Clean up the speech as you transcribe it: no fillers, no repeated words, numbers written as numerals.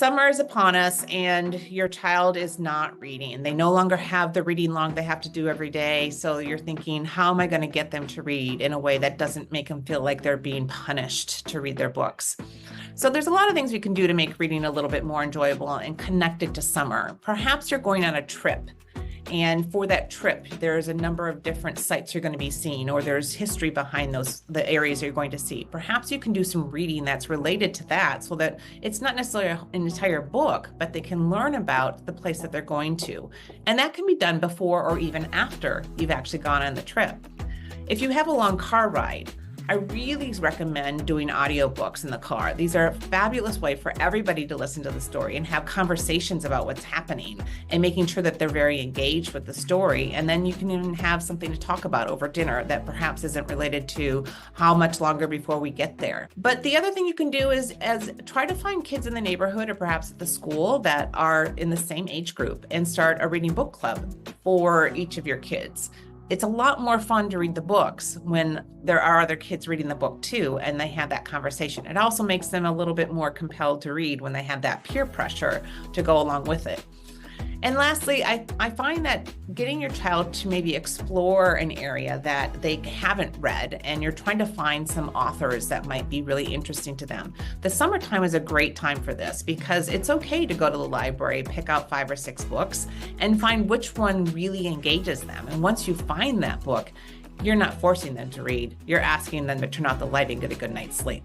summer is upon us and your child is not reading. They no longer have the reading log they have to do every day. So you're thinking, how am I going to get them to read in a way that doesn't make them feel like they're being punished to read their books? So there's a lot of things we can do to make reading a little bit more enjoyable and connected to summer. Perhaps you're going on a trip. And for that trip, there's a number of different sites you're going to be seeing, or there's history behind the areas you're going to see. Perhaps you can do some reading that's related to that so that it's not necessarily an entire book, but they can learn about the place that they're going to. And that can be done before or even after you've actually gone on the trip. If you have a long car ride, I really recommend doing audiobooks in the car. These are a fabulous way for everybody to listen to the story and have conversations about what's happening and making sure that they're very engaged with the story. And then you can even have something to talk about over dinner that perhaps isn't related to how much longer before we get there. But the other thing you can do is try to find kids in the neighborhood or perhaps at the school that are in the same age group and start a reading book club for each of your kids. It's a lot more fun to read the books when there are other kids reading the book too, and they have that conversation. It also makes them a little bit more compelled to read when they have that peer pressure to go along with it. And lastly, I find that getting your child to maybe explore an area that they haven't read, and you're trying to find some authors that might be really interesting to them. The summertime is a great time for this because it's okay to go to the library, pick out 5 or 6 books, and find which one really engages them. And once you find that book, you're not forcing them to read. You're asking them to turn out the light and get a good night's sleep.